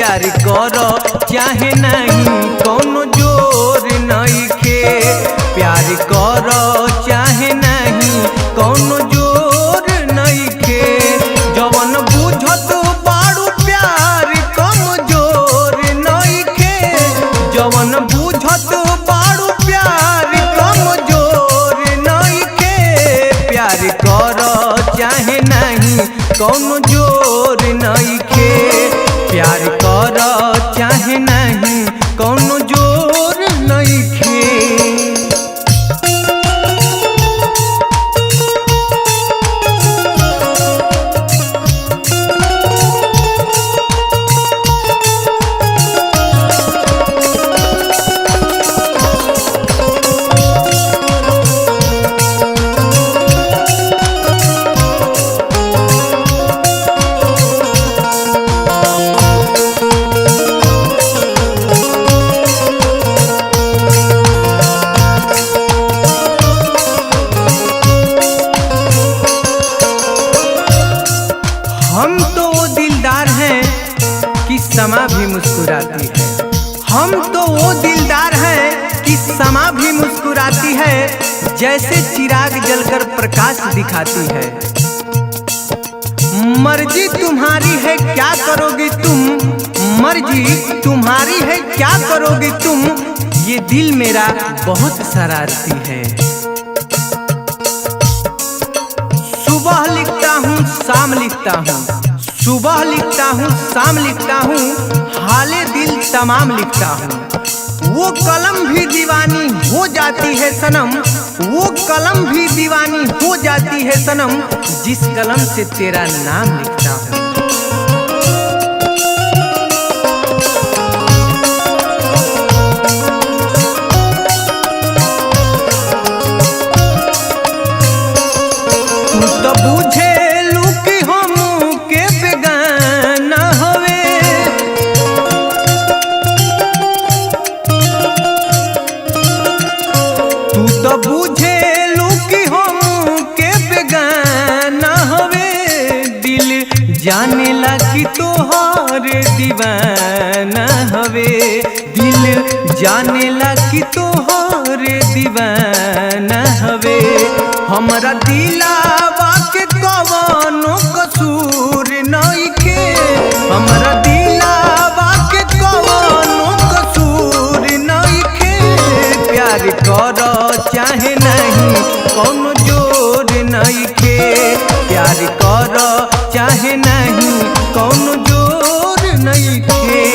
प्यार करो चाहे नहीं कोनो जोर नइखे। प्यार करो चाहे नहीं कोनो जोर नइखे। जवन बुझत बाड़ू प्यार कमजोर नइखे। जवन बुझत बाड़ू प्यार कमजोर नइखे। प्यार करो चाहे नहीं कोनो जोर नइखे। प्यार करो चाहे नहीं कोनो जोर नइखे। हम तो वो दिलदार हैं कि समा भी मुस्कुराती है। हम तो वो दिलदार हैं कि समा भी मुस्कुराती है। जैसे चिराग जलकर प्रकाश दिखाती है। मर्जी तुम्हारी है क्या करोगी तुम। मर्जी तुम्हारी है क्या करोगी तुम। ये दिल मेरा बहुत शरारती है। सुबह लिखता हूँ शाम लिखता हूँ। सुबह लिखता हूँ शाम लिखता हूँ। हाले दिल तमाम लिखता हूँ। वो कलम भी दीवानी हो जाती है सनम। वो कलम भी दीवानी हो जाती है सनम। जिस कलम से तेरा नाम लिखता हूँ। तू तो बुझे लू कि हम के बेगाना हवे। तू तो बुझे लू कि हम के बेगाना हवे। दिल जाने ला कि तोहर दीवाना हवे। दिल जाने ला कि तोहर दीवाना हवे। हमरा दिलावा के कवनो कसूर नइखे। हमरा दिलावा के कवनो कसूर नइखे। प्यार करो चाहे नहीं कोनो जोर नइखे। प्यार करो चाहे नहीं कोनो जोर नइखे।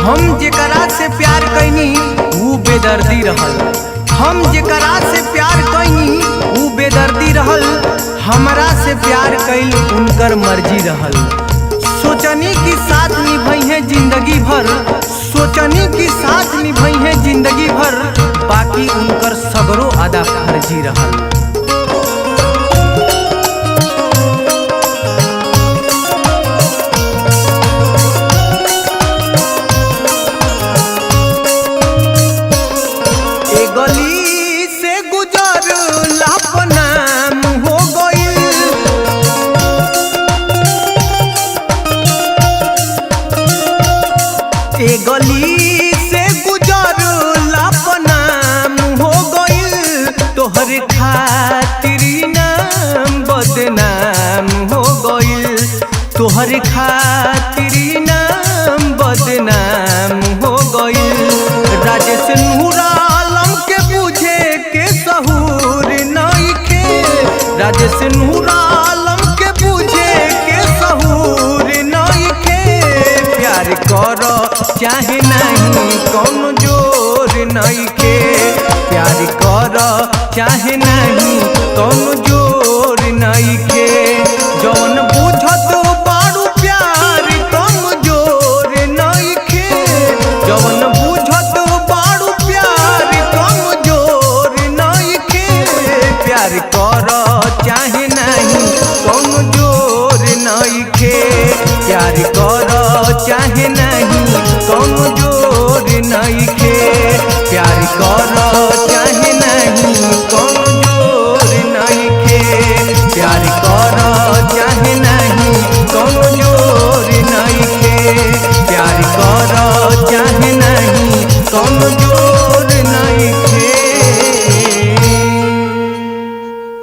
हम जेकरा से प्यार कैनी वो बेदर्दी रहल। हम जेकरा से प्यार कैनी वो बेदर्दी रहल। हमरा से प्यार कैल उनकर मर्जी रहल। सोचनी की साथ निभाई है जिंदगी भर। सोचनी की साथ निभाई है जिंदगी भर। बाकी उनकर सगरो आदा फर्जी रहल। गली से गुजर लापनाम हो गई। ए गली से गुजर लापनाम हो गई। तोहर खातिर नाम बदनाम हो गई। तोहर खातिर नाम बदनाम हो गई। राजेश नूरा राजेश नूरा आलम के बुझे के सहूर नइखे। प्यार कर कर चाहे नहीं कौनो जोर नइखे। प्यार कर चाहे नहीं कौनो जोर नइखे। जौन बुझत बारू प्यार कमजोर नइखे। जौन बुझत बारू प्यार कमजोर नइखे। प्यार कर चाहे नहीं कौनो जोर नइखे। प्यार कर चाहे नहीं कौनो जोर नइखे। प्यार कर